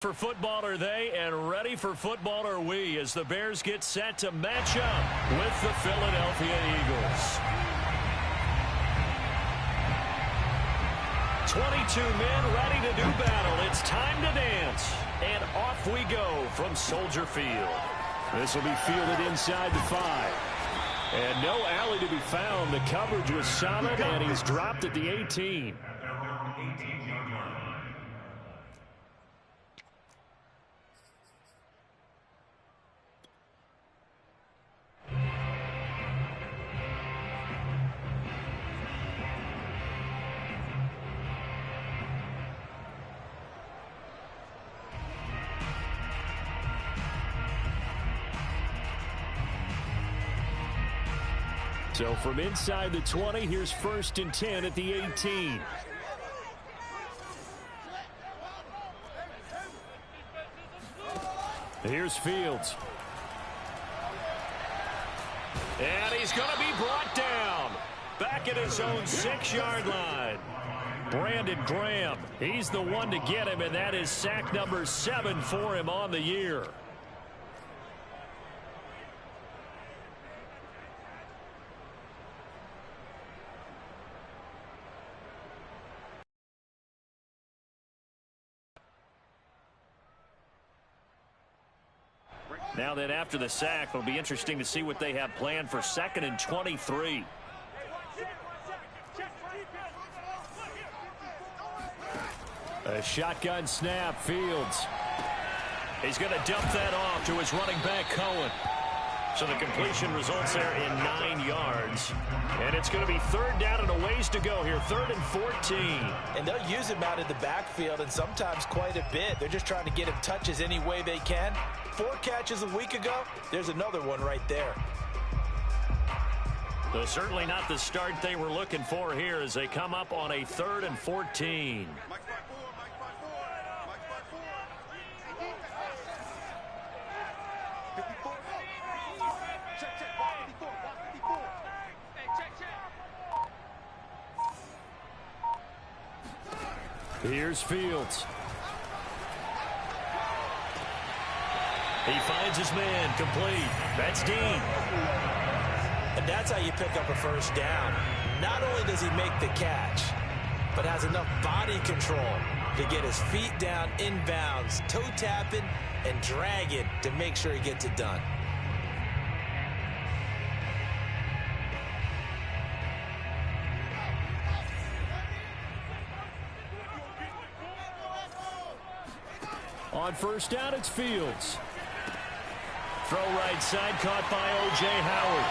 For football are they, and ready for football are we, as the Bears get set to match up with the Philadelphia Eagles. 22 men ready to do battle. It's time to dance. And off we go from Soldier Field. This will be fielded inside the 5. And no alley to be found. The coverage was solid, and he's dropped at the 18. So from inside the 20, here's 1st and 10 at the 18. Here's Fields. And he's going to be brought down. Back at his own 6-yard line. Brandon Graham, he's the one to get him, and that is sack number 7 for him on the year. Now then, after the sack, it'll be interesting to see what they have planned for 2nd and 23. A shotgun snap, Fields. He's going to dump that off to his running back, Cohen. So the completion results there in 9 yards. And it's going to be 3rd down and a ways to go here, 3rd and 14. And they'll use him out of the backfield, and sometimes quite a bit. They're just trying to get him touches any way they can. 4 catches a week ago, there's another one right there. So certainly not the start they were looking for here as they come up on a 3rd and 14. Here's Fields. He finds his man, complete. That's Dean. And that's how you pick up a 1st down. Not only does he make the catch, but has enough body control to get his feet down inbounds, toe tapping and dragging to make sure he gets it done. On 1st down, it's Fields. Throw right side, caught by O.J. Howard.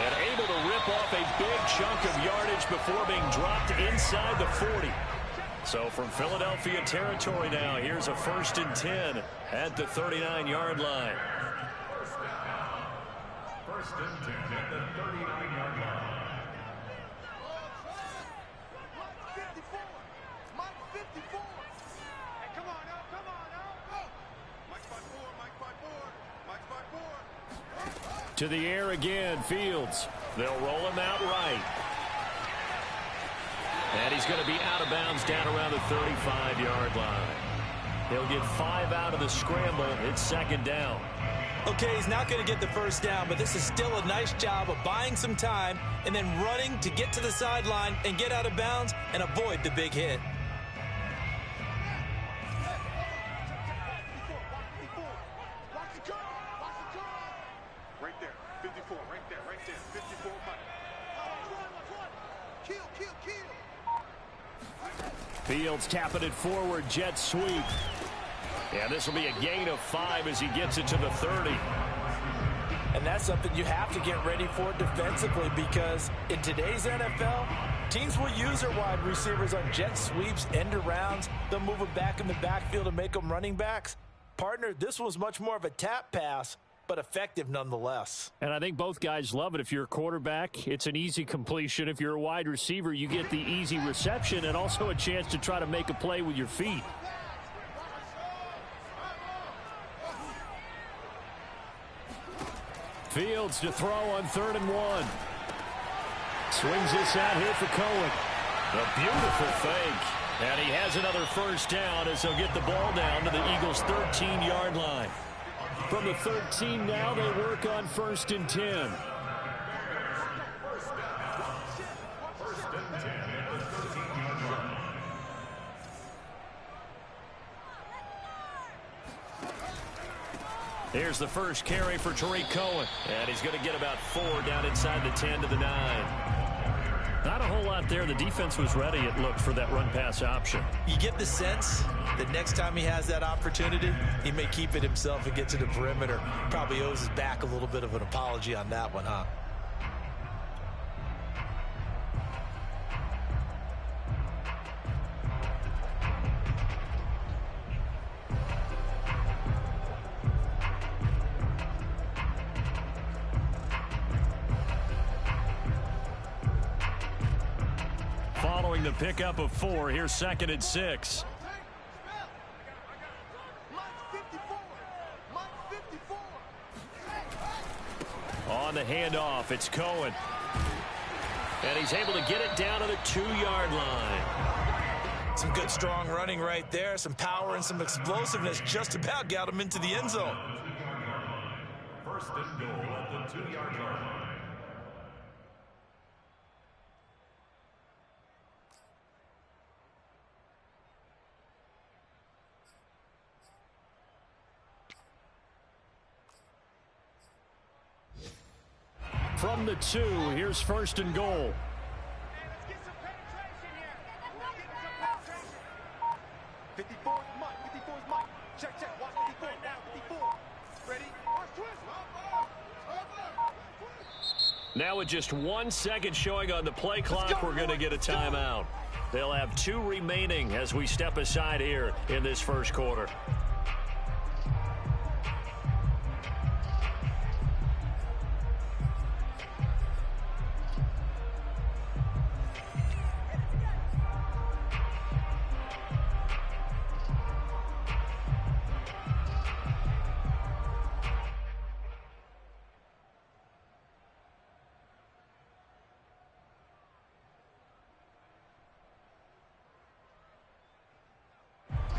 And able to rip off a big chunk of yardage before being dropped inside the 40. So from Philadelphia territory now, here's a 1st and 10 at the 39-yard line. 1st and 10 at the 39-yard line. To the air again, Fields. They'll roll him out right. And he's going to be out of bounds down around the 35-yard line. He'll get 5 out of the scramble. It's 2nd down. Okay, he's not going to get the 1st down, but this is still a nice job of buying some time and then running to get to the sideline and get out of bounds and avoid the big hit. Fields tapping it forward, jet sweep. Yeah, this will be a gain of 5 as he gets it to the 30. And that's something you have to get ready for defensively, because in today's NFL, teams will use their wide receivers on jet sweeps, end arounds. They'll move them back in the backfield and make them running backs. Partner, this was much more of a tap pass, but effective nonetheless. And I think both guys love it. If you're a quarterback, it's an easy completion. If you're a wide receiver, you get the easy reception and also a chance to try to make a play with your feet. Fields to throw on 3rd and 1. Swings this out here for Cohen. A beautiful fake. And he has another first down as he'll get the ball down to the Eagles' 13-yard line. From the 13 now, they work on 1st and 10. Here's the first carry for Tariq Cohen. And he's going to get about 4 down inside the 10 to the 9. Not a whole lot there. The defense was ready, it looked, for that run-pass option. You get the sense that next time he has that opportunity, he may keep it himself and get to the perimeter. Probably owes his back a little bit of an apology on that one, huh? Following the pickup of 4, here's 2nd and 6. On the handoff, it's Cohen. And he's able to get it down to the 2-yard line. Some good, strong running right there. Some power and some explosiveness just about got him into the end zone. 1st and goal at the 2-yard line. From the 2, here's 1st and goal. Now with just 1 second showing on the play clock, we're going to get a timeout. They'll have 2 remaining as we step aside here in this first quarter.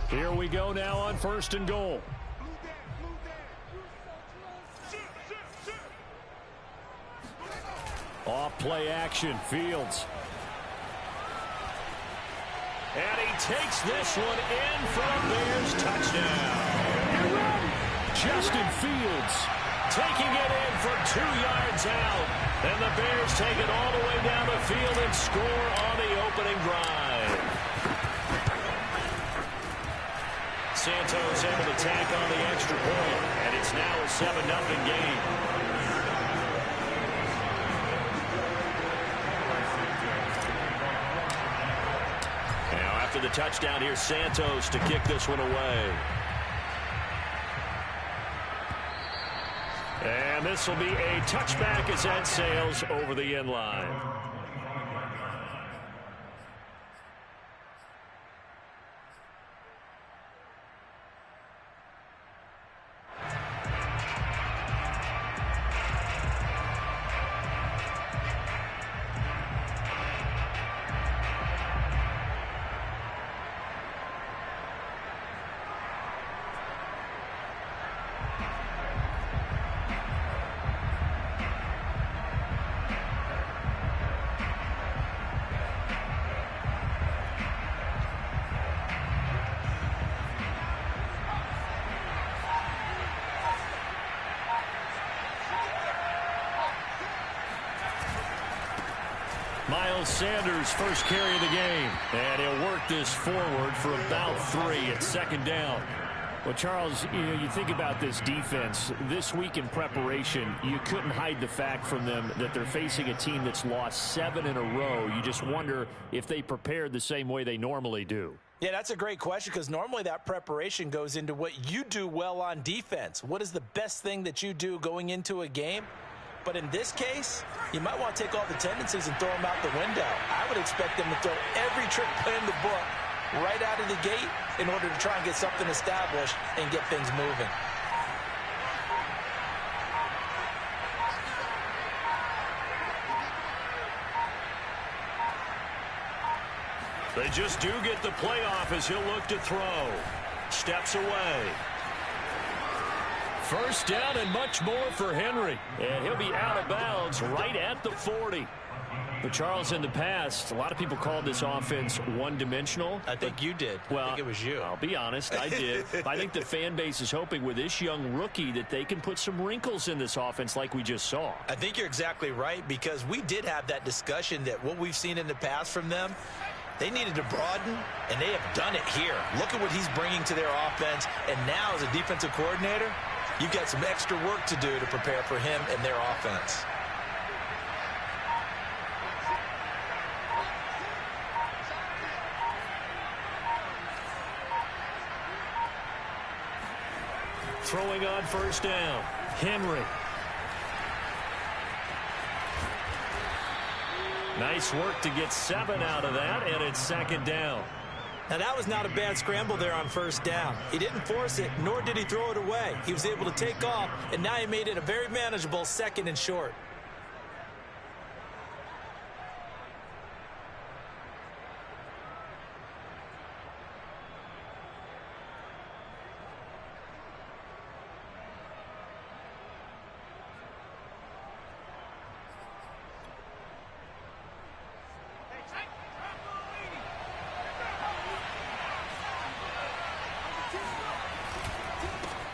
Here we go now on 1st and goal. Off play action, Fields. And he takes this one in for a Bears touchdown. Justin Fields taking it in for 2 yards out. And the Bears take it all the way down the field and score on the opening drive. Santos able to tack on the extra point, and it's now a 7-0 game. Now after the touchdown, here's Santos to kick this one away. And this will be a touchback as that sails over the end line. Miles Sanders, first carry of the game. And he'll work this forward for about 3 at 2nd down. Well, Charles, you think about this defense. This week in preparation, you couldn't hide the fact from them that they're facing a team that's lost 7 in a row. You just wonder if they prepared the same way they normally do. Yeah, that's a great question because normally that preparation goes into what you do well on defense. What is the best thing that you do going into a game? But in this case, you might want to take all the tendencies and throw them out the window. I would expect them to throw every trick play in the book right out of the gate in order to try and get something established and get things moving. They They just do get the playoff as he'll look to throw. Steps away. First down and much more for Henry. And he'll be out of bounds right at the 40. But, Charles, in the past, a lot of people called this offense one-dimensional. I think you did. Well, I think it was you. I'll be honest, I did. I think the fan base is hoping with this young rookie that they can put some wrinkles in this offense like we just saw. I think you're exactly right, because we did have that discussion that what we've seen in the past from them, they needed to broaden, and they have done it here. Look at what he's bringing to their offense, and now as a defensive coordinator, you've got some extra work to do to prepare for him and their offense. Throwing on first down, Henry. Nice work to get 7 out of that, and it's second down. Now, that was not a bad scramble there on first down. He didn't force it, nor did he throw it away. He was able to take off, and now he made it a very manageable second and short.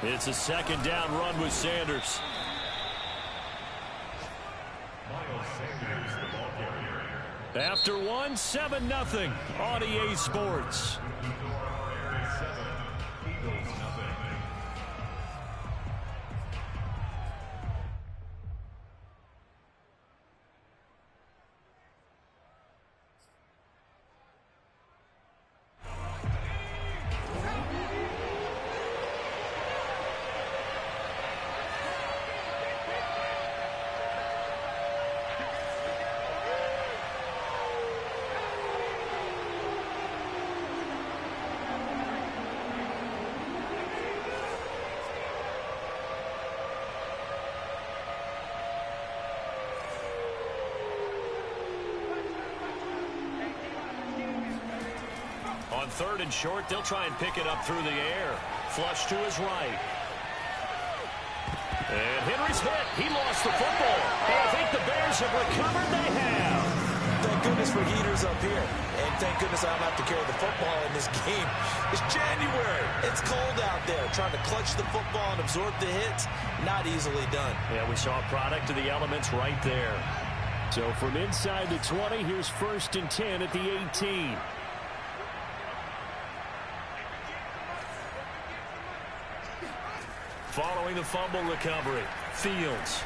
It's a second down run with Sanders. After one, 7-0 on EA Sports. On third and short, they'll try and pick it up through the air. Flush to his right. And Henry's hit. He lost the football. And I think the Bears have recovered. They have. Thank goodness for heaters up here. And thank goodness I don't have to carry the football in this game. It's January. It's cold out there. Trying to clutch the football and absorb the hits, not easily done. Yeah, we saw a product of the elements right there. So from inside the 20, here's 1st and 10 at the 18. Following the fumble recovery, Fields.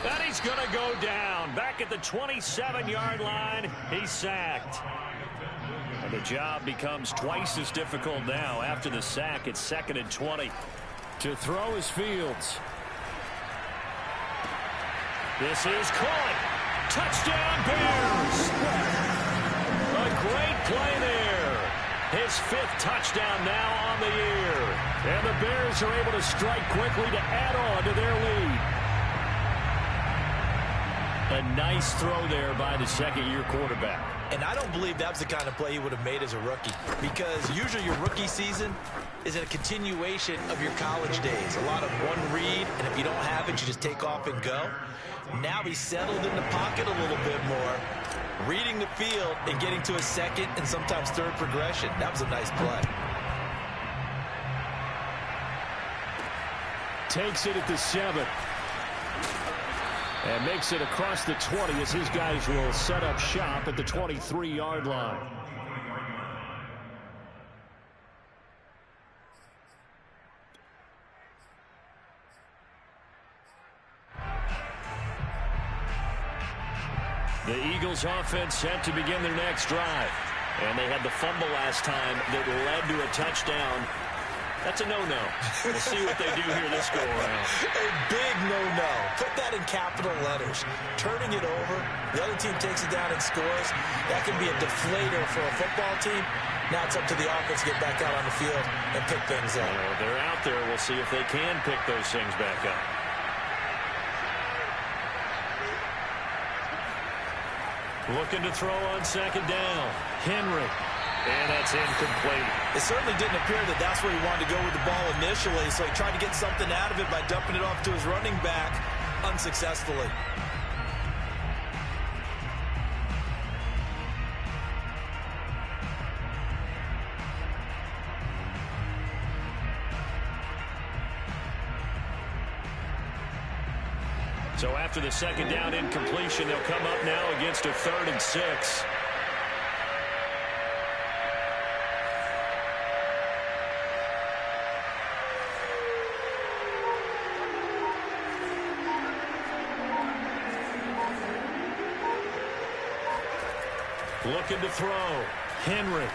And he's going to go down. Back at the 27-yard line, he's sacked. And the job becomes twice as difficult now. After the sack, it's 2nd and 20. To throw is Fields. This is caught. Touchdown, Bears. A great play there. His 5th touchdown now on the year. And the Bears are able to strike quickly to add on to their lead. A nice throw there by the second-year quarterback. And I don't believe that was the kind of play he would have made as a rookie, because usually your rookie season is a continuation of your college days. A lot of one read, and if you don't have it, you just take off and go. Now he's settled in the pocket a little bit more, reading the field and getting to a second and sometimes third progression. That was a nice play. Takes it at the 7. And makes it across the 20 as his guys will set up shop at the 23-yard line. The Eagles offense set to begin their next drive. And they had the fumble last time that led to a touchdown. That's a no-no. We'll see what they do here this go-around. A big no-no. Put that in capital letters. Turning it over, the other team takes it down and scores. That can be a deflator for a football team. Now it's up to the offense to get back out on the field and pick things up. They're out there. We'll see if they can pick those things back up. Looking to throw on second down. Henry. And that's incomplete. It certainly didn't appear that that's where he wanted to go with the ball initially, so he tried to get something out of it by dumping it off to his running back unsuccessfully. So after the second down incompletion, they'll come up now against a 3rd and 6. Looking to throw. Henry.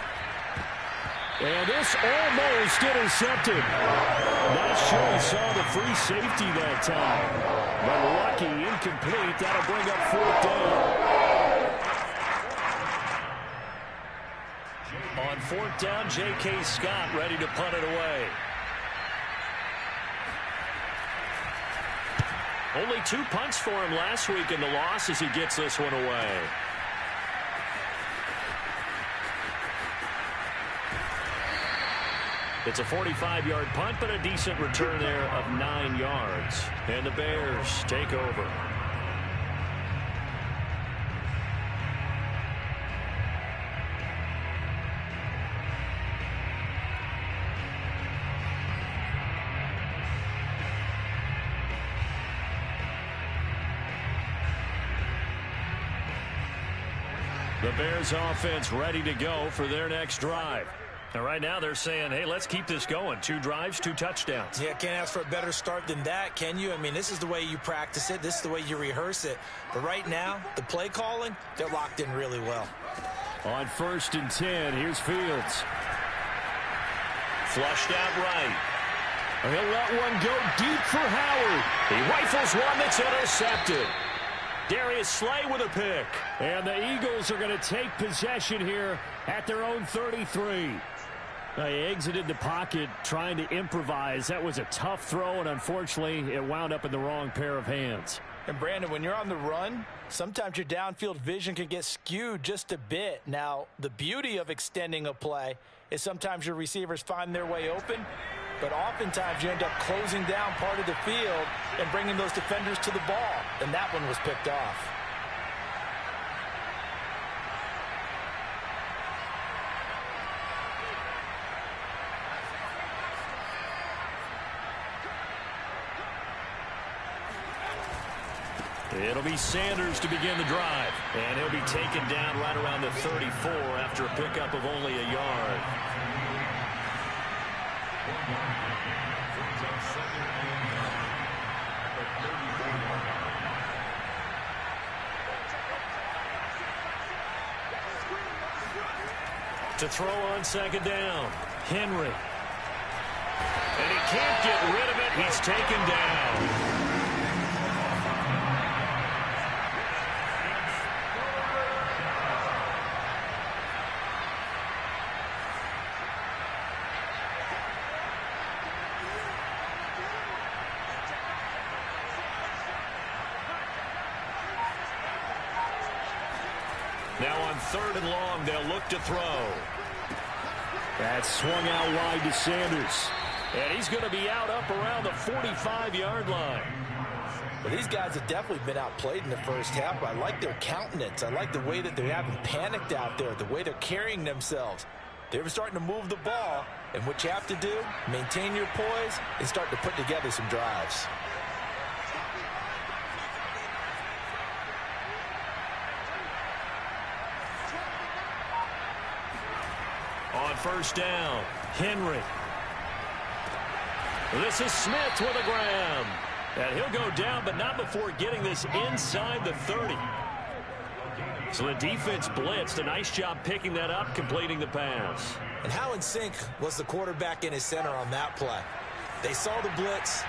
And this almost intercepted. Not sure he saw the free safety that time. But lucky, incomplete. That'll bring up 4th down. On 4th down, J.K. Scott ready to punt it away. Only 2 punts for him last week in the loss as he gets this one away. It's a 45-yard punt, but a decent return there of 9 yards. And the Bears take over. The Bears offense ready to go for their next drive. And right now they're saying, hey, let's keep this going. 2 drives, 2 touchdowns. Yeah, can't ask for a better start than that, can you? I mean, this is the way you practice it. This is the way you rehearse it. But right now, the play calling, they're locked in really well. On 1st and 10, here's Fields. Flushed out right. He'll let one go deep for Howard. He rifles one that's intercepted. Darius Slay with a pick. And the Eagles are going to take possession here at their own 33. They exited the pocket trying to improvise. That was a tough throw, and unfortunately, it wound up in the wrong pair of hands. And, Brandon, when you're on the run, sometimes your downfield vision can get skewed just a bit. Now, the beauty of extending a play is sometimes your receivers find their way open, but oftentimes you end up closing down part of the field and bringing those defenders to the ball, and that one was picked off. It'll be Sanders to begin the drive. And he'll be taken down right around the 34 after a pickup of only a yard. To throw on second down, Henry. And he can't get rid of it. He's taken down. Now on 3rd and long, they'll look to throw. That swung out wide to Sanders. And he's going to be out up around the 45-yard line. Well, these guys have definitely been outplayed in the first half. I like their countenance. I like the way that they haven't panicked out there, the way they're carrying themselves. They're starting to move the ball. And what you have to do, maintain your poise and start to put together some drives. On 1st down, Henry. This is Smith with a grab. And he'll go down, but not before getting this inside the 30. So the defense blitzed. A nice job picking that up, completing the pass. And how in sync was the quarterback in his center on that play? They saw the blitz,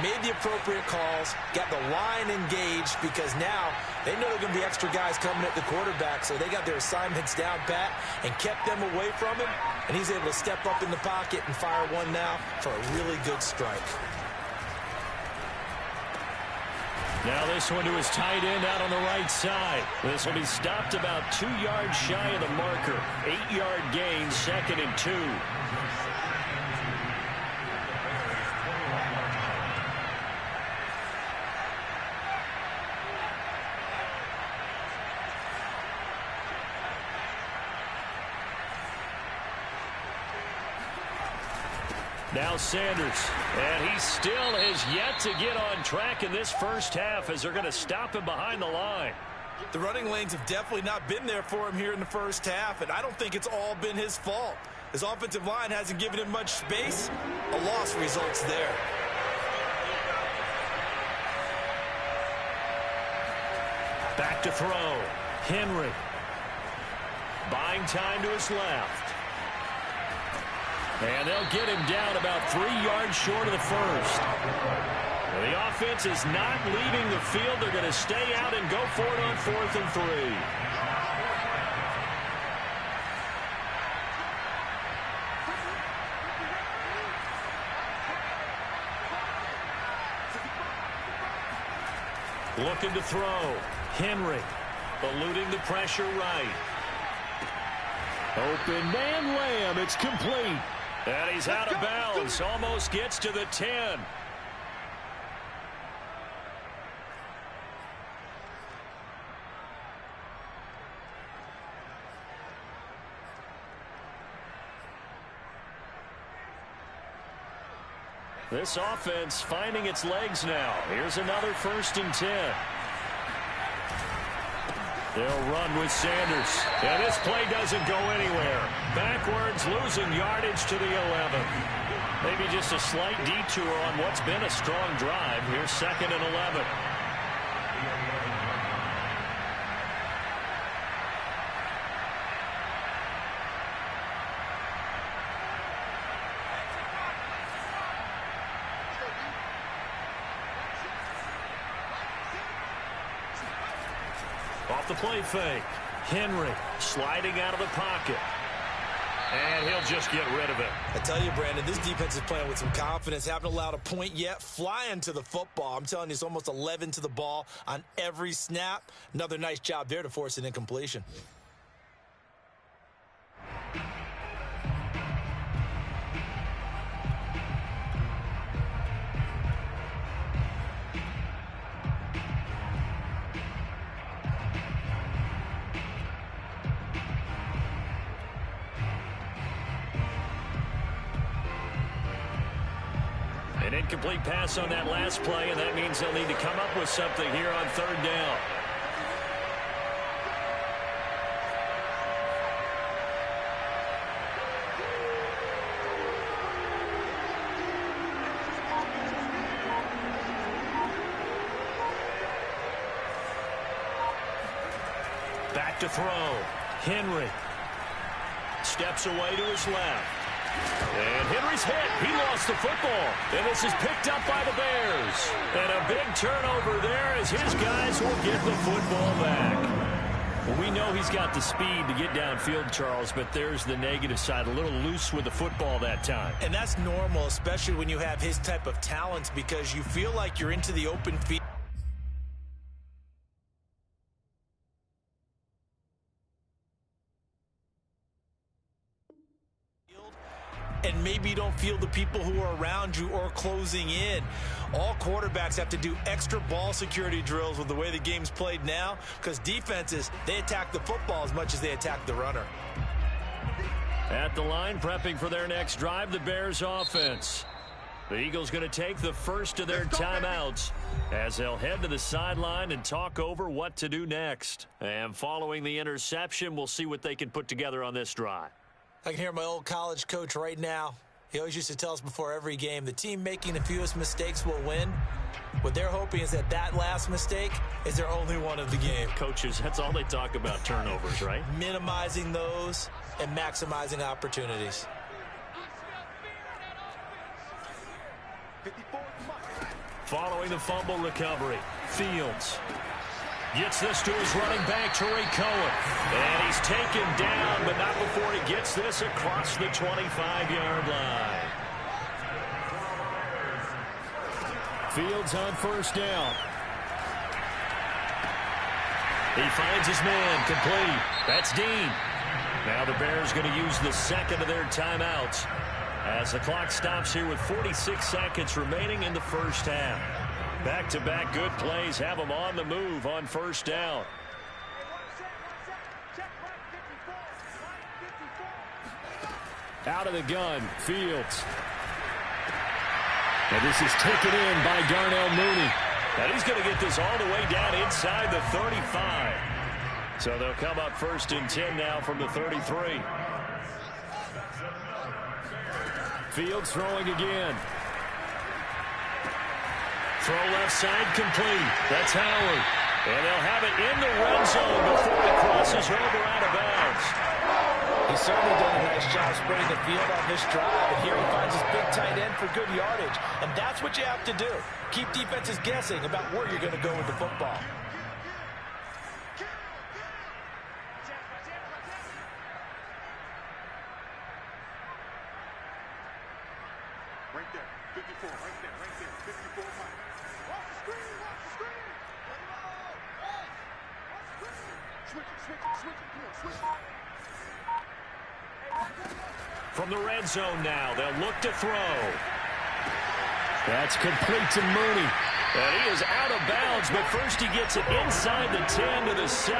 made the appropriate calls, got the line engaged because now they know there are going to be extra guys coming at the quarterback, so they got their assignments down pat and kept them away from him, and he's able to step up in the pocket and fire one now for a really good strike. Now this one to his tight end out on the right side. This will be stopped about 2 yards shy of the marker. 8-yard gain, 2nd and 2. Now Sanders, and he still has yet to get on track in this first half as they're going to stop him behind the line. The running lanes have definitely not been there for him here in the first half, and I don't think it's all been his fault. His offensive line hasn't given him much space. A loss results there. Back to throw. Henry. Buying time to his left. And they'll get him down about 3 yards short of the first. The offense is not leaving the field. They're going to stay out and go for it on 4th and 3. Looking to throw. Henry eluding the pressure right. Open man Lamb. It's complete. And he's out of bounds. Almost gets to the 10. This offense finding its legs now. Here's another 1st and 10. They'll run with Sanders. And this play doesn't go anywhere. Backwards, losing yardage to the 11. Maybe just a slight detour on what's been a strong drive. Here's 2nd and 11. Off the play fake. Henry sliding out of the pocket. And he'll just get rid of it. I tell you, Brandon, this defense is playing with some confidence. Haven't allowed a point yet. Flying to the football. I'm telling you, it's almost 11 to the ball on every snap. Another nice job there to force an incompletion. An incomplete pass on that last play, and that means they'll need to come up with something here on 3rd down. Back to throw. Henry steps away to his left. And Henry's hit. He lost the football. And this is picked up by the Bears. And a big turnover there as his guys will get the football back. Well, we know he's got the speed to get downfield, Charles, but there's the negative side. A little loose with the football that time. And that's normal, especially when you have his type of talents, because you feel like you're into the open field. And maybe you don't feel the people who are around you or closing in. All quarterbacks have to do extra ball security drills with the way the game's played now, because defenses, they attack the football as much as they attack the runner. At the line, prepping for their next drive, the Bears offense. The Eagles going to take the first of their timeouts as they'll head to the sideline and talk over what to do next. And following the interception, we'll see what they can put together on this drive. I can hear my old college coach right now. He always used to tell us before every game, the team making the fewest mistakes will win. What they're hoping is that that last mistake is their only one of the game. Coaches, that's all they talk about, turnovers, right? Minimizing those and maximizing opportunities. Following the fumble recovery, Fields gets this to his running back, Tariq Cohen. And he's taken down, but not before he gets this across the 25-yard line. Fields on 1st down. He finds his man, complete. That's Dean. Now the Bears going to use the second of their timeouts as the clock stops here with 46 seconds remaining in the first half. Back-to-back good plays have them on the move on first down. Out of the gun, Fields. And this is taken in by Darnell Mooney. And he's going to get this all the way down inside the 35. So they'll come up 1st and 10 now from the 33. Fields throwing again. Throw left side complete. That's Howard. And they'll have it in the red zone before it crosses over out of bounds. He's certainly done a nice job spreading the field on this drive. And here he finds his big tight end for good yardage. And that's what you have to do. Keep defenses guessing about where you're going to go with the football. Right there, 54, right there, 54, Mike. Watch the screen, watch the screen. Switch it, come on, switch it. From the red zone now, they'll look to throw. That's complete to Mooney. And he is out of bounds, but first he gets it inside the 10 to the 7.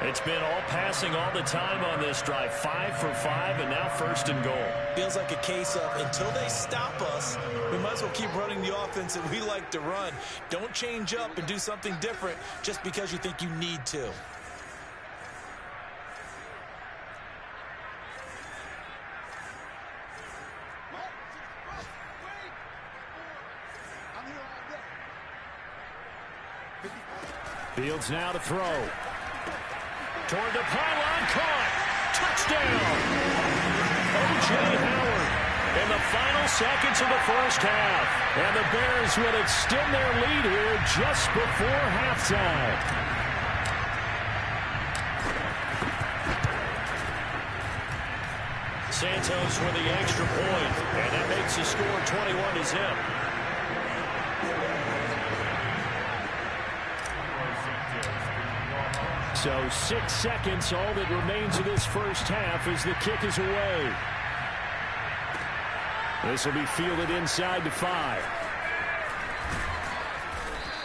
It's been all passing all the time on this drive. 5 for 5, and now 1st and goal. Feels like a case of until they stop us, we might as well keep running the offense that we like to run. Don't change up and do something different just because you think you need to. Fields now to throw. Toward the pylon, caught. Touchdown. O.J. Howard in the final seconds of the first half. And the Bears will extend their lead here just before halftime. Santos with the extra point, and that makes the score 21 to zip. So 6 seconds, all that remains of this first half as the kick is away. This will be fielded inside the 5.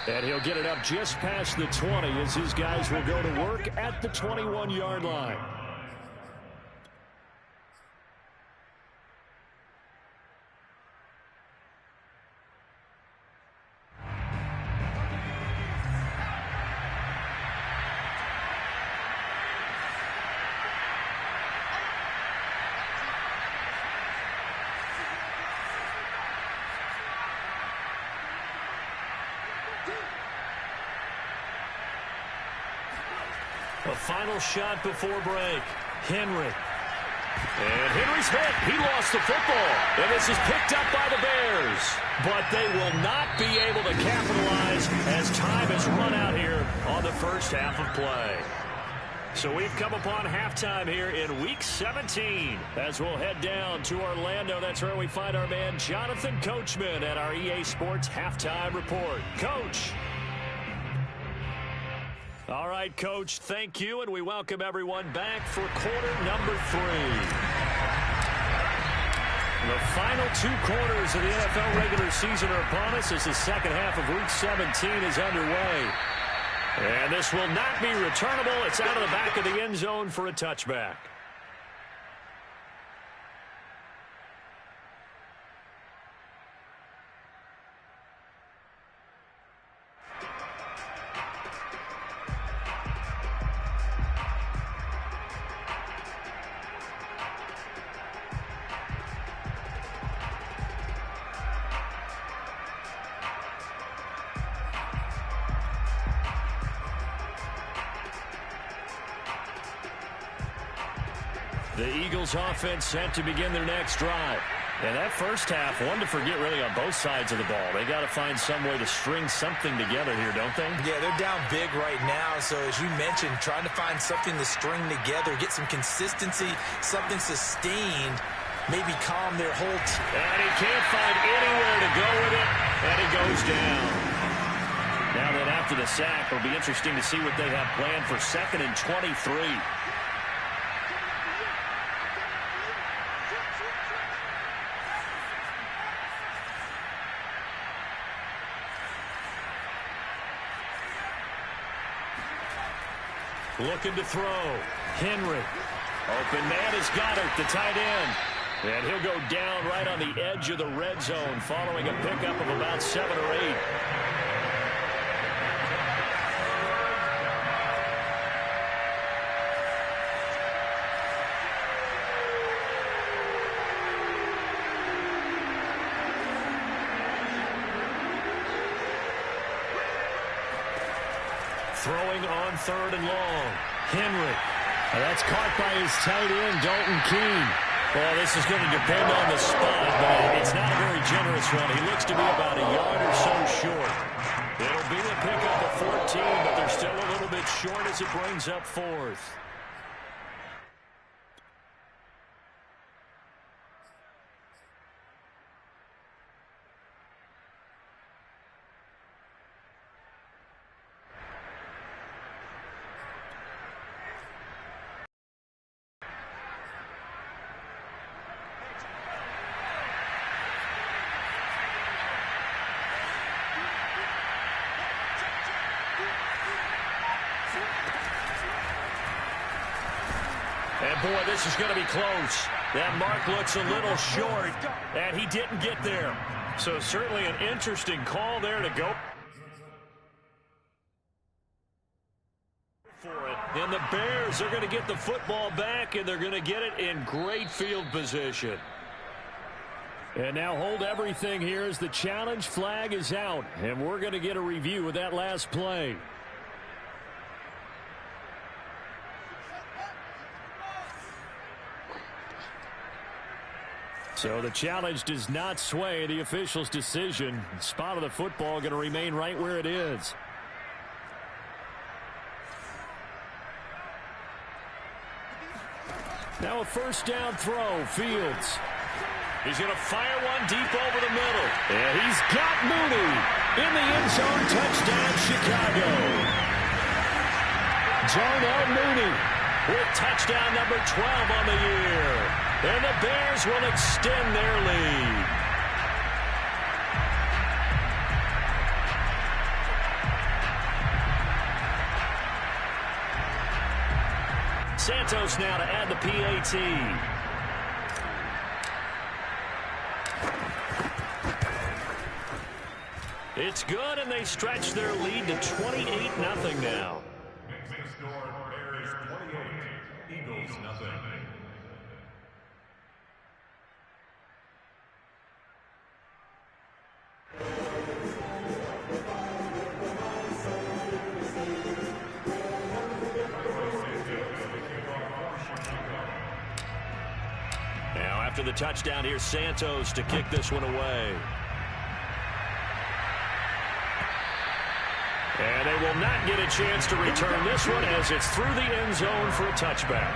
And he'll get it up just past the 20 as his guys will go to work at the 21-yard line. A final shot before break. Henry. And Henry's hit. He lost the football. And this is picked up by the Bears. But they will not be able to capitalize as time has run out here on the first half of play. So we've come upon halftime here in Week 17. As we'll head down to Orlando, that's where we find our man Jonathan Coachman at our EA Sports Halftime Report. Coach. All right, Coach, thank you, and we welcome everyone back for quarter number 3. The final 2 quarters of the NFL regular season are upon us as the second half of Week 17 is underway. And this will not be returnable. It's out of the back of the end zone for a touchback. The Eagles offense set to begin their next drive. And that first half, one to forget really on both sides of the ball. They got to find some way to string something together here, don't they? Yeah, they're down big right now. So as you mentioned, trying to find something to string together, get some consistency, something sustained, maybe calm their whole team. And he can't find anywhere to go with it, and it goes down. Now that after after the sack. It'll be interesting to see what they have planned for 2nd and 23. Looking to throw. Henry. Open man is Goddard, the tight end. And he'll go down right on the edge of the red zone following a pickup of about 7 or 8. Throwing on 3rd and long. Henry. That's caught by his tight end, Dalton Keene. Well, this is going to depend on the spot, but it's not a very generous one. He looks to be about a yard or so short. It'll be a pickup of 14, but they're still a little bit short as it brings up 4th. And, boy, this is going to be close. That mark looks a little short, and he didn't get there. So certainly an interesting call there to go for it. And the Bears are going to get the football back, and they're going to get it in great field position. And now hold everything here as the challenge flag is out, and we're going to get a review of that last play. So the challenge does not sway the official's decision. The spot of the football going to remain right where it is. Now a 1st down throw. Fields. He's going to fire one deep over the middle. And he's got Mooney in the end zone. Touchdown, Chicago. Darnell Mooney with touchdown number 12 on the year. And the Bears will extend their lead. Santos now to add the PAT. It's good, and they stretch their lead to 28-0 now. Mixing score, Bears 28, Eagles nothing. Now after the touchdown, here's Santos to kick this one away. And they will not get a chance to return this one as it's through the end zone for a touchback.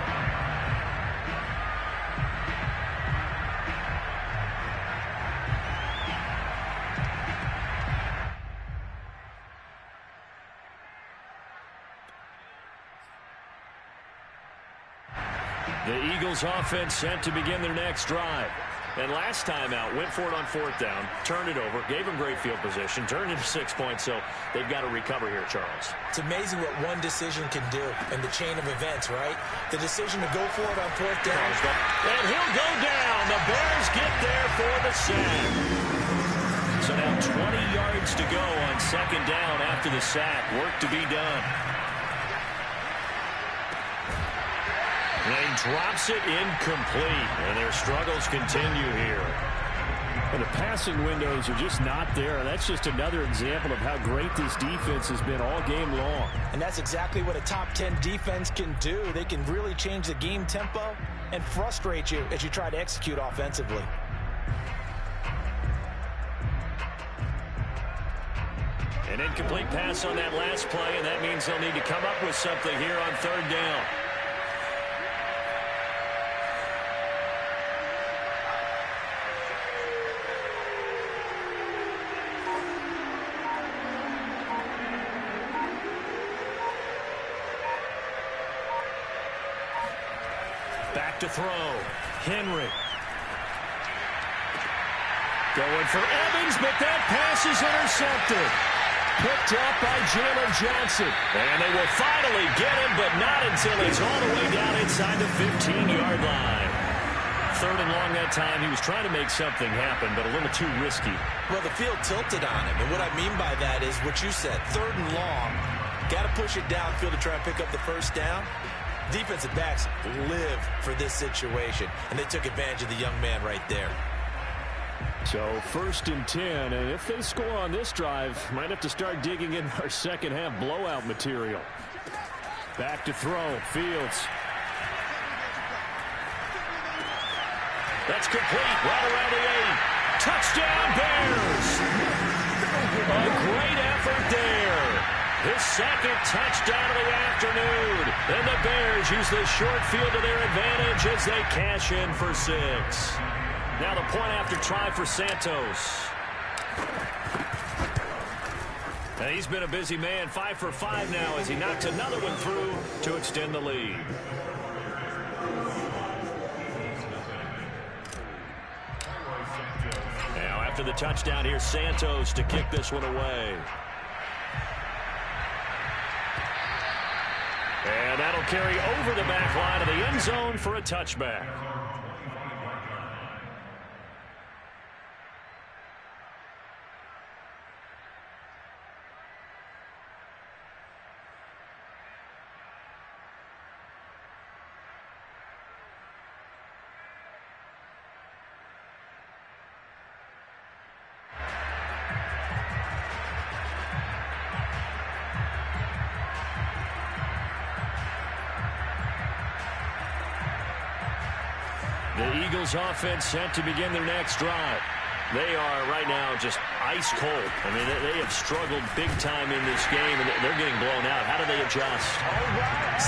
The Eagles offense set to begin their next drive. And last time out, went for it on 4th down, turned it over, gave them great field position, turned into 6 points, so they've got to recover here, Charles. It's amazing what one decision can do in the chain of events, right? The decision to go for it on 4th down. And he'll go down. The Bears get there for the sack. So now 20 yards to go on 2nd down after the sack. Work to be done. And he drops it incomplete, and their struggles continue here. And the passing windows are just not there. That's just another example of how great this defense has been all game long. And that's exactly what a top 10 defense can do. They can really change the game tempo and frustrate you as you try to execute offensively. An incomplete pass on that last play, and that means they'll need to come up with something here on 3rd down. back to throw. Henry. Going for Evans, but that pass is intercepted. Picked up by Jalen Johnson. And they will finally get him, but not until he's all the way down inside the 15-yard line. 3rd and long that time. He was trying to make something happen, but a little too risky. Well, the field tilted on him, and what I mean by that is what you said. 3rd and long, got to push it downfield to try and pick up the first down. Defensive backs live for this situation, and they took advantage of the young man right there. So 1st and 10, and if they score on this drive, might have to start digging in our second half blowout material. Back to throw. Fields. That's complete. Right around the 8. Touchdown, Bears. A great effort there. His 2nd touchdown of the afternoon. And the Bears use the short field to their advantage as they cash in for 6. Now the point after try for Santos. And he's been a busy man. 5 for 5 now as he knocks another one through to extend the lead. Now after the touchdown, here's Santos to kick this one away. And that'll carry over the back line of the end zone for a touchback. The Eagles offense set to begin their next drive. They are right now just ice cold. I mean, they have struggled big time in this game, and they're getting blown out. How do they adjust?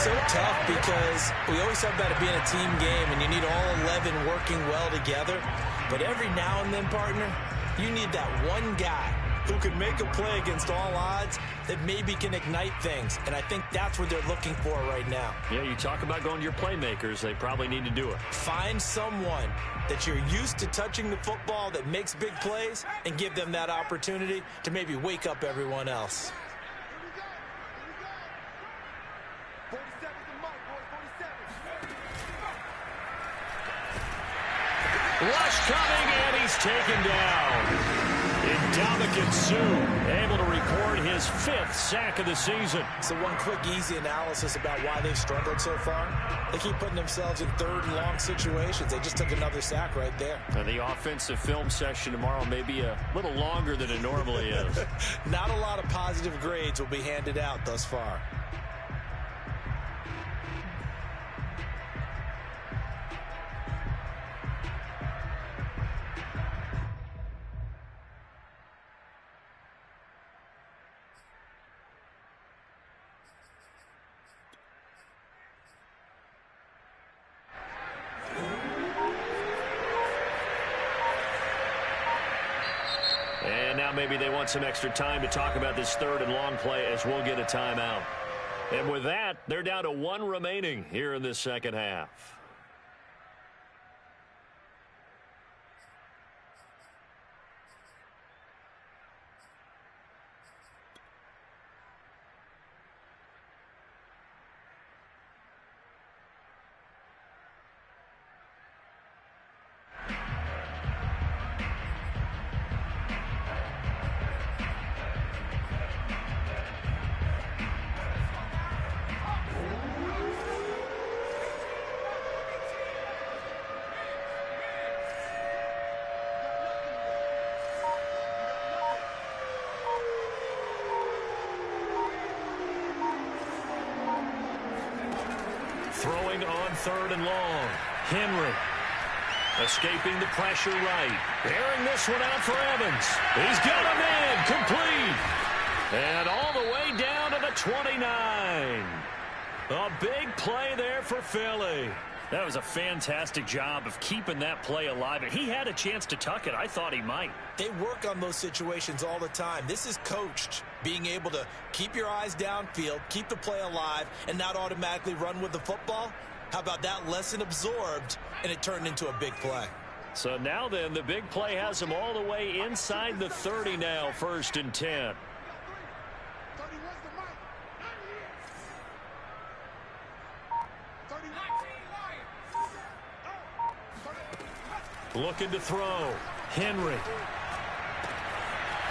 So tough because we always talk about it being a team game, and you need all 11 working well together. But every now and then, partner, you need that one guy who can make a play against all odds that maybe can ignite things. And I think that's what they're looking for right now. Yeah, you talk about going to your playmakers. They probably need to do it. Find someone that you're used to touching the football that makes big plays and give them that opportunity to maybe wake up everyone else. Rush coming, and he's taken down. Ndamukong Suh able to record his 5th sack of the season. So one quick, easy analysis about why they've struggled so far. They keep putting themselves in 3rd and long situations. They just took another sack right there. And the offensive film session tomorrow may be a little longer than it normally is. Not a lot of positive grades will be handed out thus far. And now maybe they want some extra time to talk about this 3rd and long play as we'll get a timeout. And with that, they're down to 1 remaining here in this second half. Throwing on 3rd and long. Henry escaping the pressure right. Airing this one out for Evans. He's got a man complete. And all the way down to the 29. A big play there for Philly. That was a fantastic job of keeping that play alive. And he had a chance to tuck it. I thought he might. They work on those situations all the time. This is coached. Being able to keep your eyes downfield, keep the play alive, and not automatically run with the football. How about that lesson absorbed, and it turned into a big play? So now then, the big play has them all the way inside the 30 now, 1st and 10. Looking to throw. Henry.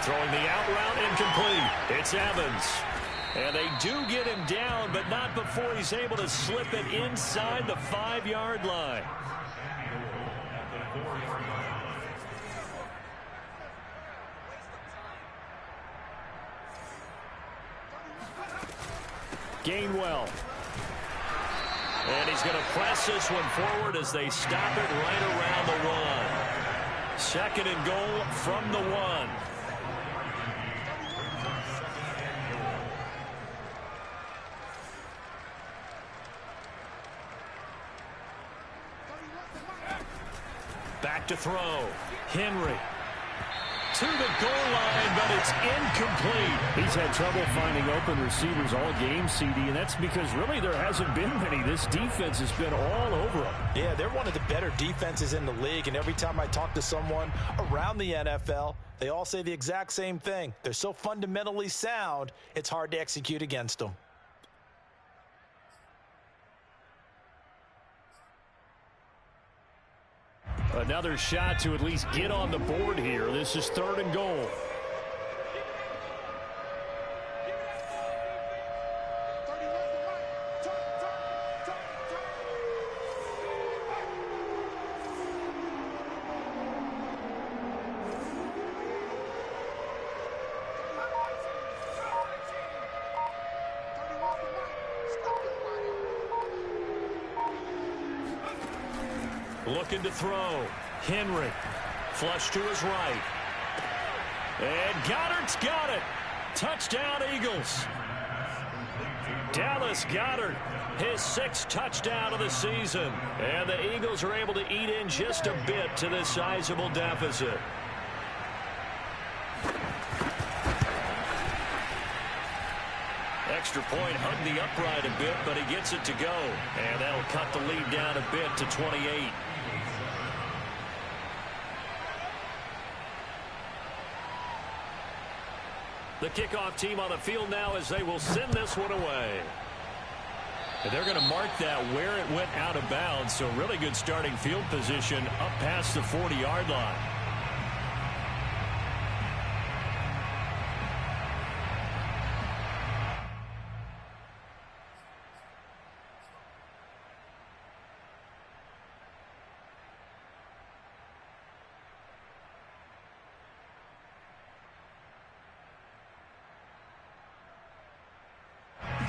Throwing the out route, incomplete. It's Evans. And they do get him down, but not before he's able to slip it inside the 5-yard line. Gainwell. And he's going to press this one forward as they stop it right around the 1. 2nd and goal from the 1. Back to throw. Henry. To the goal line, but it's incomplete. He's had trouble finding open receivers all game, CD, and that's because really there hasn't been many. This defense has been all over them. Yeah, they're one of the better defenses in the league, and every time I talk to someone around the NFL, they all say the exact same thing. They're so fundamentally sound, it's hard to execute against them. Another shot to at least get on the board here. This is 3rd and goal. Looking to throw. Henry. Flush to his right. And Goddard's got it. Touchdown, Eagles. Dallas Goedert, his 6th touchdown of the season. And the Eagles are able to eat in just a bit to this sizable deficit. Extra point hugged the upright a bit, but he gets it to go. And that'll cut the lead down a bit to 28. The kickoff team on the field now as they will send this one away. And they're going to mark that where it went out of bounds, so really good starting field position up past the 40-yard line.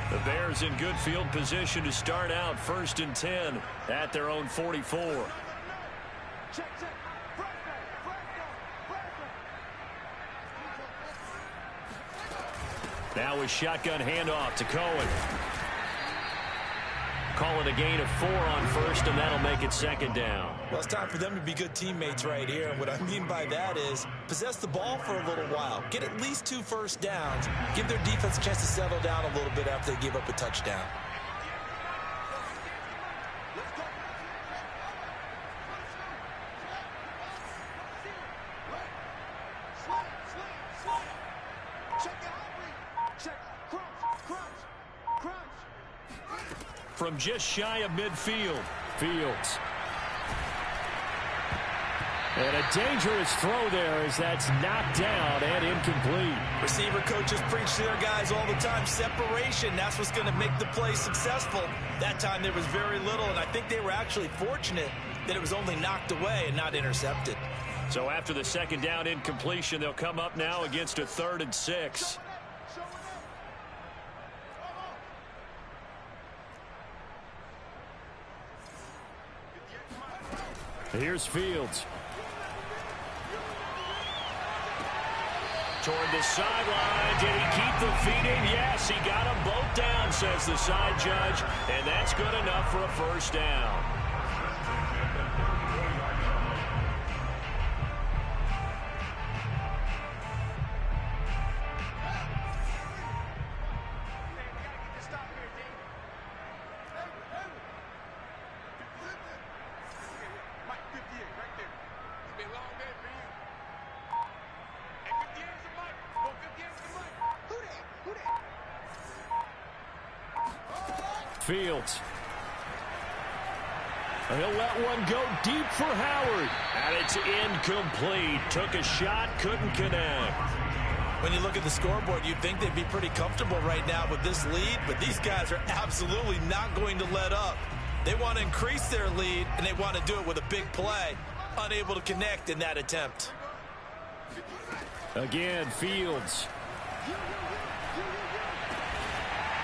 The Bears in good field position to start out 1st and 10 at their own 44. Now a shotgun handoff to Cohen. Call it a gain of 4 on 1st, and that'll make it 2nd down. Well, it's time for them to be good teammates right here. And what I mean by that is possess the ball for a little while. Get at least 2 first downs. Give their defense a chance to settle down a little bit after they give up a touchdown. From just shy of midfield, Fields. And a dangerous throw there as that's knocked down and incomplete. Receiver coaches preach to their guys all the time. Separation, that's what's going to make the play successful. That time there was very little, and I think they were actually fortunate that it was only knocked away and not intercepted. So after the 2nd down incompletion, they'll come up now against a 3rd and 6. Here's Fields. Toward the sideline. Did he keep the feet in? Yes, he got them both down, says the side judge. And that's good enough for a 1st down. Fields. He'll let one go deep for Howard. And it's incomplete. Took a shot, couldn't connect. When you look at the scoreboard, you'd think they'd be pretty comfortable right now with this lead, but these guys are absolutely not going to let up. They want to increase their lead, and they want to do it with a big play. Unable to connect in that attempt. Again, Fields.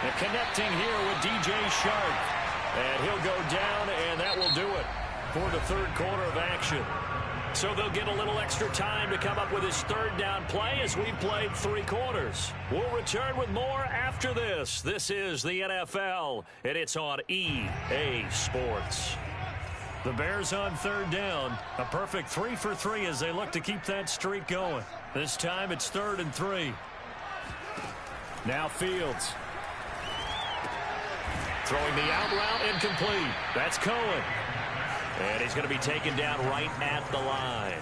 And connecting here with DJ Sharp. And he'll go down, and that will do it for the third quarter of action. So they'll get a little extra time to come up with his third down play as we've played 3 quarters. We'll return with more after this. This is the NFL, and it's on EA Sports. The Bears on third down. A perfect 3 for 3 as they look to keep that streak going. This time it's 3rd and 3. Now Fields. Throwing the out route incomplete. That's Cohen. And he's going to be taken down right at the line.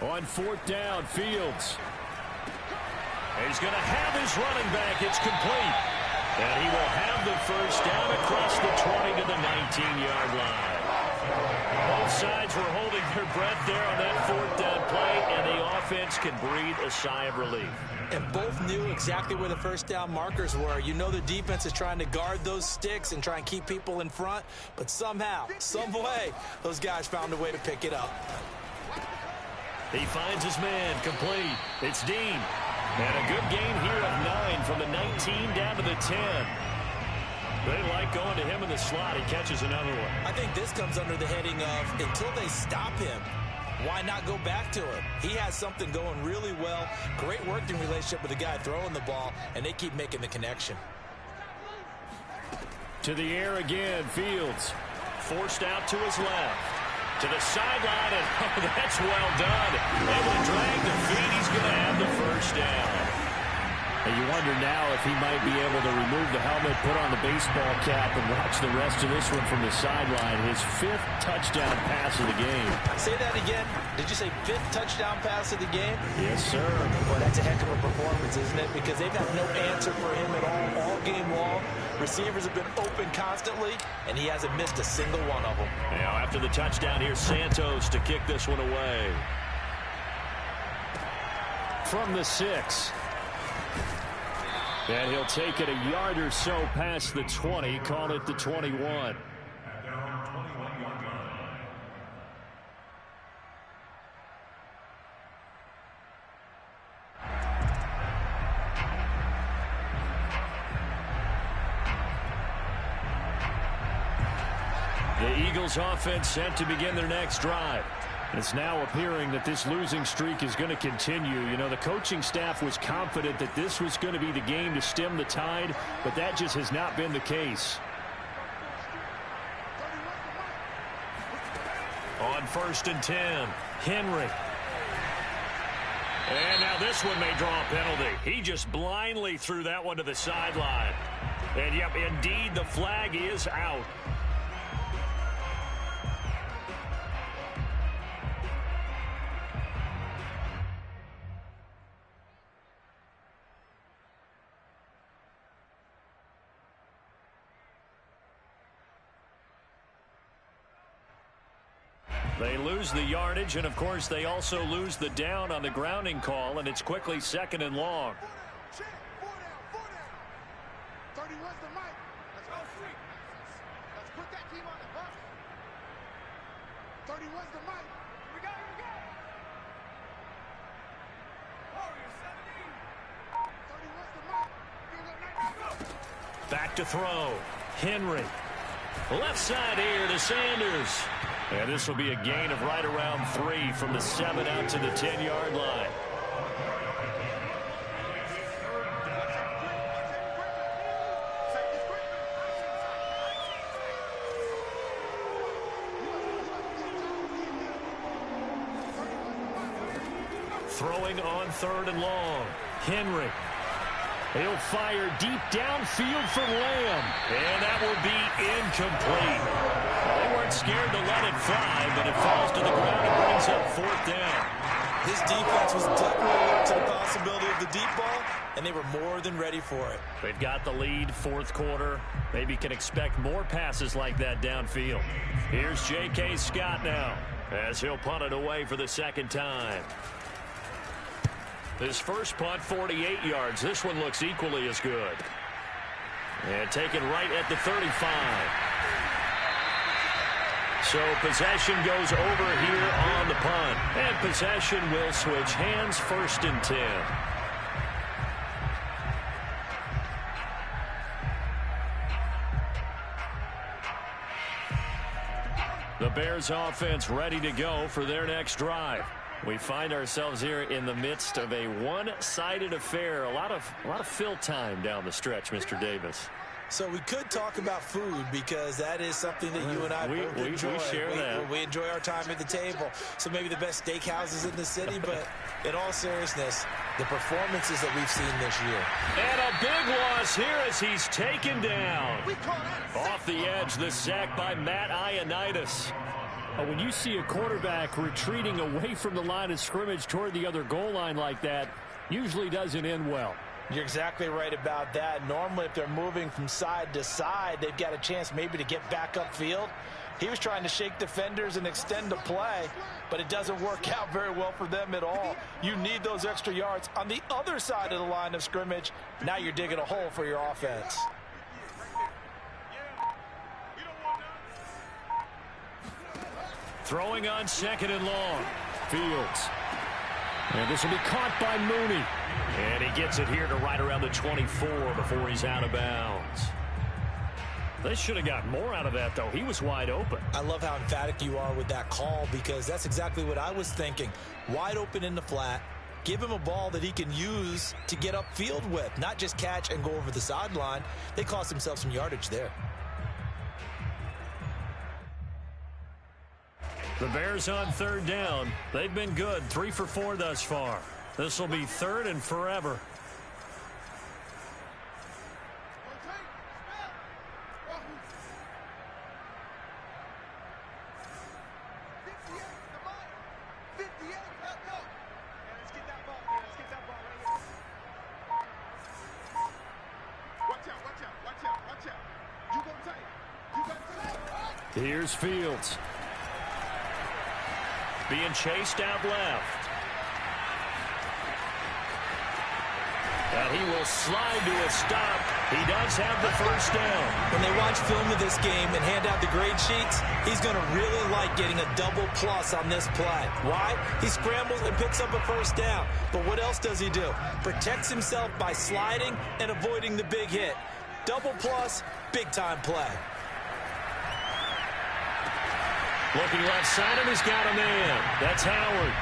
On 4th down, Fields. He's going to have his running back. It's complete. And he will have the first down across the 20 to the 19-yard line. Both sides were holding their breath there on that 4th down play, and the offense can breathe a sigh of relief. And both knew exactly where the first down markers were. You know the defense is trying to guard those sticks and try and keep people in front, but somehow, some way, those guys found a way to pick it up. He finds his man, complete. It's Dean. And a good gain here of 9 from the 19 down to the 10. They like going to him in the slot. He catches another one. I think this comes under the heading of until they stop him, why not go back to him? He has something going really well. Great working relationship with the guy throwing the ball, and they keep making the connection. To the air again, Fields. Forced out to his left. To the sideline, and oh, that's well done. Able to drag the feet. He's going to have the first down. And you wonder now if he might be able to remove the helmet, put on the baseball cap, and watch the rest of this one from the sideline. His 5th touchdown pass of the game. Say that again. Did you say 5th touchdown pass of the game? Yes, sir. Well, that's a heck of a performance, isn't it? Because they've had no answer for him at all game long. Receivers have been open constantly, and he hasn't missed a single one of them. Now, after the touchdown, here's Santos to kick this one away. From the 6. And he'll take it a yard or so past the 20, call it the 21. The Eagles offense set to begin their next drive. It's now appearing that this losing streak is going to continue. You know, the coaching staff was confident that this was going to be the game to stem the tide, but that just has not been the case. On 1st and 10, Henry. And now this one may draw a penalty. He just blindly threw that one to the sideline. And, yep, indeed, the flag is out. They lose the yardage, and, of course, they also lose the down on the grounding call, and it's quickly 2nd and long. 31's the mic. Let's go, Sweet. Let's put that team on the bus. 31's the mic. Here we go, here we go. Warrior 17. 31's the mic. Back to throw. Henry. Left side here to Sanders. And this will be a gain of right around 3 from the 7 out to the 10-yard line. Throwing on 3rd and long. Henry. He'll fire deep downfield for Lamb. And that will be incomplete. They weren't scared to let it fly, but it falls to the ground and brings up 4th down. This defense was definitely alert to the possibility of the deep ball, and they were more than ready for it. They've got the lead, fourth quarter. Maybe can expect more passes like that downfield. Here's J.K. Scott now, as he'll punt it away for the second time. His first punt, 48 yards. This one looks equally as good. And taken right at the 35. So possession goes over here on the punt. And possession will switch hands, 1st and 10. The Bears offense ready to go for their next drive. We find ourselves here in the midst of a one-sided affair. A lot of fill time down the stretch, Mr. Davis. So we could talk about food because that is something that you and I both enjoy. We share that. We enjoy our time at the table. So maybe the best steakhouses in the city, but in all seriousness, the performances that we've seen this year. And a big loss here as he's taken down. Off the edge, the sack by Matt Ioannidis. When you see a quarterback retreating away from the line of scrimmage toward the other goal line like that, usually doesn't end well. You're exactly right about that. Normally, if they're moving from side to side, they've got a chance maybe to get back upfield. He was trying to shake defenders and extend the play, but it doesn't work out very well for them at all. You need those extra yards on the other side of the line of scrimmage. Now you're digging a hole for your offense. Throwing on 2nd and long. Fields. And this will be caught by Mooney. And he gets it here to right around the 24 before he's out of bounds. They should have got more out of that, though. He was wide open. I love how emphatic you are with that call because that's exactly what I was thinking. Wide open in the flat. Give him a ball that he can use to get upfield with, not just catch and go over the sideline. They cost themselves some yardage there. The Bears on 3rd down. They've been good, 3 for 4 thus far. This will be 3rd and forever. Here's Fields. Being chased out left. And he will slide to a stop. He does have the first down. When they watch film of this game and hand out the grade sheets, he's going to really like getting a double plus on this play. Why? He scrambles and picks up a first down. But what else does he do? Protects himself by sliding and avoiding the big hit. Double plus, big-time play. Looking left side, and he's got a man. That's Howard.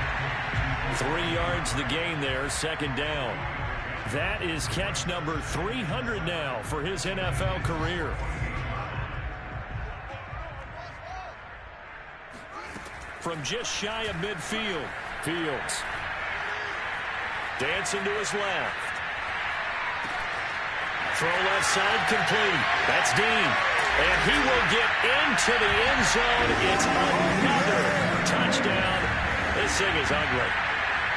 3 yards the gain there, 2nd down. That is catch number 300 now for his NFL career. From just shy of midfield, Fields. Dancing to his left. Throw left side complete. That's Dean. And he will get into the end zone. It's another touchdown. This thing is ugly.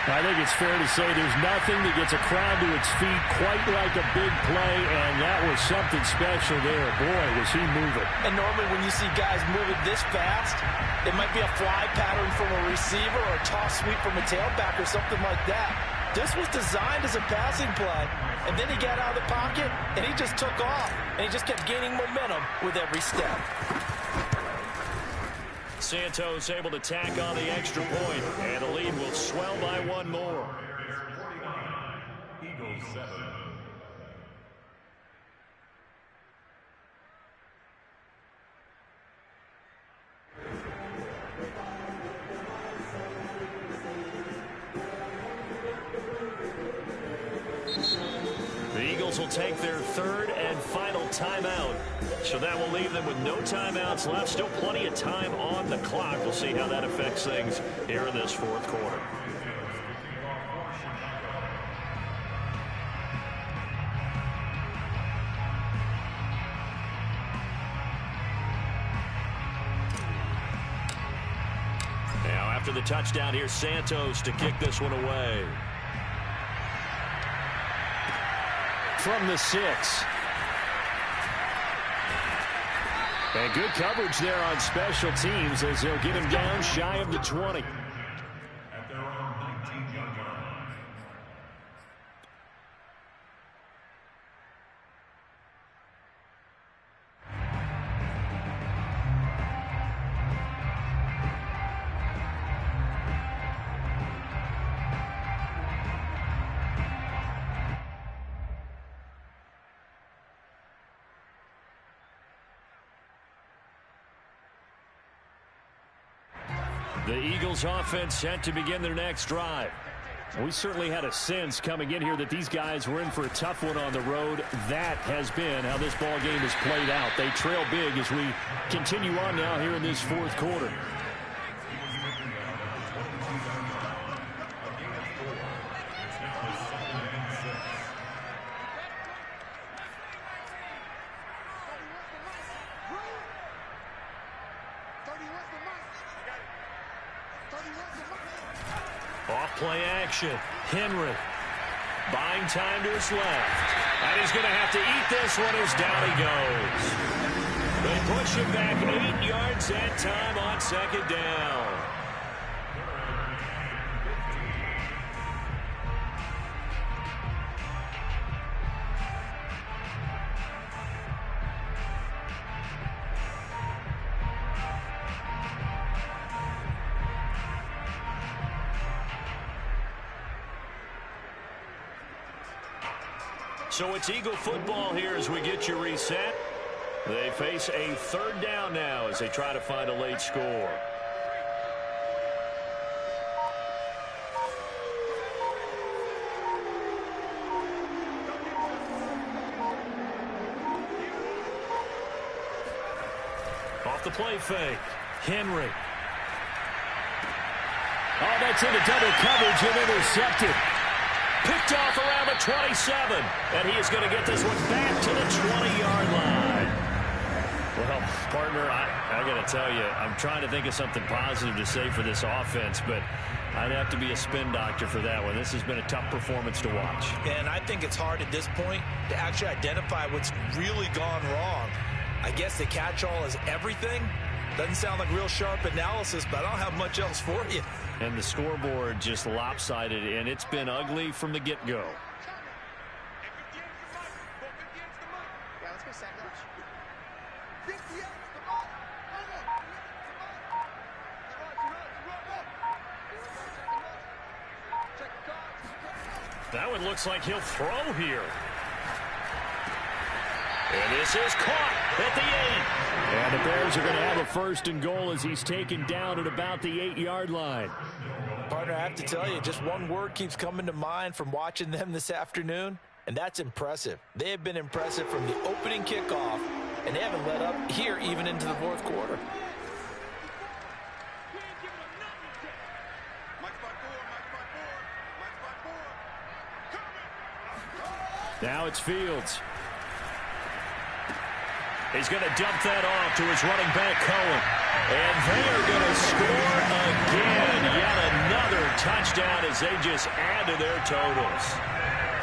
I think it's fair to say there's nothing that gets a crowd to its feet quite like a big play, and that was something special there. Boy, was he moving. And normally when you see guys moving this fast, it might be a fly pattern from a receiver or a toss sweep from a tailback or something like that. This was designed as a passing play, and then he got out of the pocket, and he just took off, and he just kept gaining momentum with every step. Santos able to tack on the extra point, and the lead will swell by 1 more. Eagles 7. The Eagles will take their 3rd and final timeout. So that will leave them with no timeouts left. Still plenty of time on the clock. We'll see how that affects things here in this 4th quarter. after the touchdown, here's Santos to kick this one away. From the 6. And good coverage there on special teams as they'll get him down shy of the 20. At their own 19-yard line. The Eagles offense set to begin their next drive. We certainly had a sense coming in here that these guys were in for a tough one on the road. That has been how this ball game has played out. They trail big as we continue on now here in this fourth quarter. Off-play action. Henry buying time to his left. And he's going to have to eat this one as down he goes. They push him back 8 yards that time on second down. So it's Eagle football here as we get you reset. They face a third down now as they try to find a late score. Off the play fake. Henry. Oh, that's into double coverage and intercepted. Picked off around the 27, and he is going to get this one back to the 20-yard line. Well, partner, I got to tell you, I'm trying to think of something positive to say for this offense, but I'd have to be a spin doctor for that one. This has been a tough performance to watch. And I think it's hard at this point to actually identify what's really gone wrong. I guess the catch-all is everything. Doesn't sound like real sharp analysis, but I don't have much else for you. And the scoreboard just lopsided, and it's been ugly from the get-go. That one looks like he'll throw here. And this is caught at the 8. And the Bears are going to have a first and goal as he's taken down at about the 8-yard line. Partner, I have to tell you, just one word keeps coming to mind from watching them this afternoon, and that's impressive. They have been impressive from the opening kickoff, and they haven't let up here even into the fourth quarter. Now it's Fields. He's going to dump that off to his running back, Cohen. And they are going to score again. Yet another touchdown as they just add to their totals.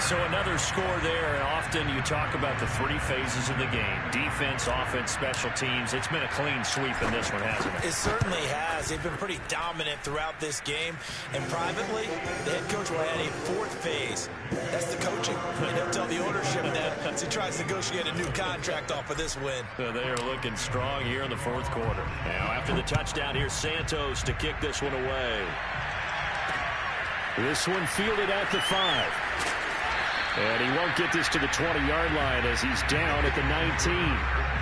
So another score there, and often you talk about the three phases of the game. Defense, offense, special teams. It's been a clean sweep in this one, hasn't it? It certainly has. They've been pretty dominant throughout this game. And privately, the head coach will add a fourth phase. That's the coaching. And he'll tell the ownership that as he tries to negotiate a new contract off of this win. So they are looking strong here in the fourth quarter. Now after the touchdown, here's Santos to kick this one away. This one fielded at the 5. And he won't get this to the 20-yard line as he's down at the 19.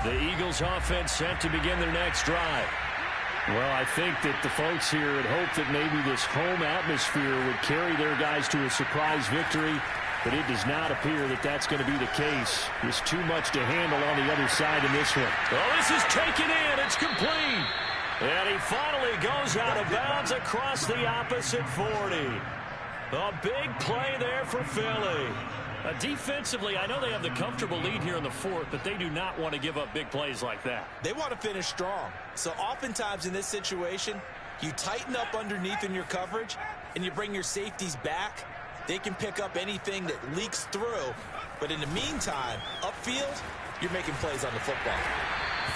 The Eagles offense set to begin their next drive. Well, I think that the folks here had hoped that maybe this home atmosphere would carry their guys to a surprise victory. But it does not appear that that's going to be the case. There's too much to handle on the other side in this one. Oh, this is taken in. It's complete. And he finally goes out of bounds across the opposite 40. A big play there for Philly. Defensively, I know they have the comfortable lead here in the fourth, but they do not want to give up big plays like that. They want to finish strong. So oftentimes in this situation, you tighten up underneath in your coverage, and you bring your safeties back. They can pick up anything that leaks through. But in the meantime, upfield, you're making plays on the football.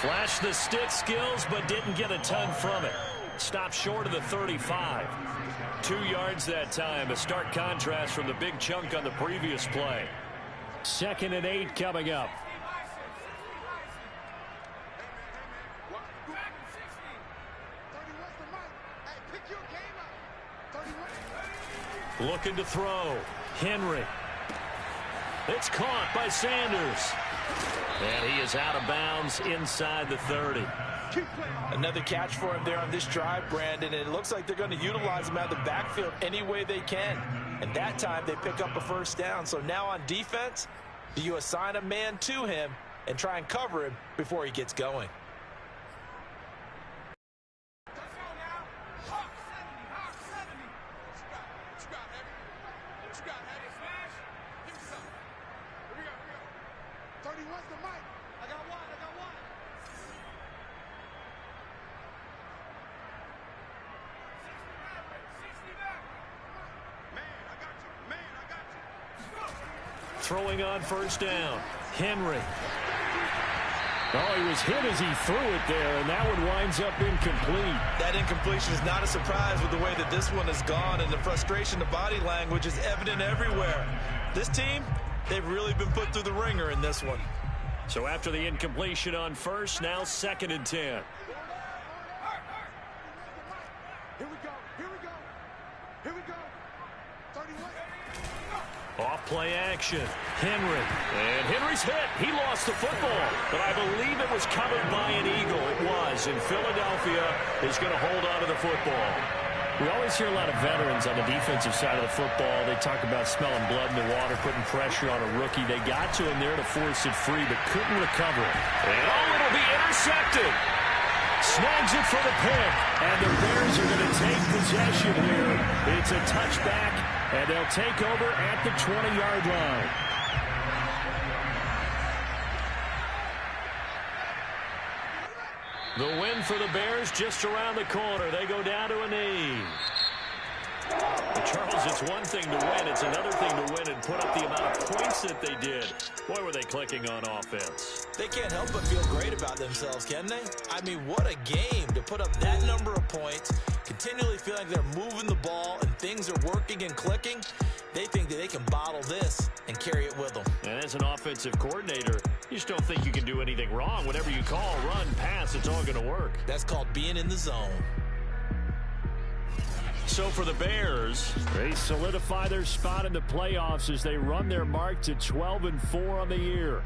Flashed the stick skills, but didn't get a ton from it. Stopped short of the 35. 2 yards that time, a stark contrast from the big chunk on the previous play. 2nd and 8 coming up. Looking to throw. Henry. It's caught by Sanders. And he is out of bounds inside the 30. Another catch for him there on this drive, Brandon. And it looks like they're going to utilize him out of the backfield any way they can. And that time they pick up a first down. So now on defense, do you assign a man to him and try and cover him before he gets going? Throwing on first down. Henry. Oh, he was hit as he threw it there, and that one winds up incomplete. That incompletion is not a surprise with the way that this one has gone, and the frustration, the body language is evident everywhere. This team, they've really been put through the ringer in this one. So after the incompletion on first, now 2nd and 10. Here we go. Here we go. Here we go. 31. Off play action. Henry. And Henry's hit. He lost the football. But I believe it was covered by an Eagle. It was. And Philadelphia is going to hold on to the football. We always hear a lot of veterans on the defensive side of the football. They talk about smelling blood in the water, putting pressure on a rookie. They got to him there to force it free, but couldn't recover it. And oh, it'll be intercepted. Snags it for the pick. And the Bears are going to take possession here. It's a touchback, and they'll take over at the 20-yard line. The win for the Bears just around the corner. They go down to a knee. Charles, it's one thing to win. It's another thing to win and put up the amount of points that they did. Boy, were they clicking on offense. They can't help but feel great about themselves, can they? I mean, what a game to put up that number of points, continually feel like they're moving the ball and things are working and clicking. They think that they can bottle this and carry it with them. And as an offensive coordinator, you just don't think you can do anything wrong. Whatever you call, run, pass, it's all going to work. That's called being in the zone. So for the Bears, they solidify their spot in the playoffs as they run their mark to 12-4 on the year.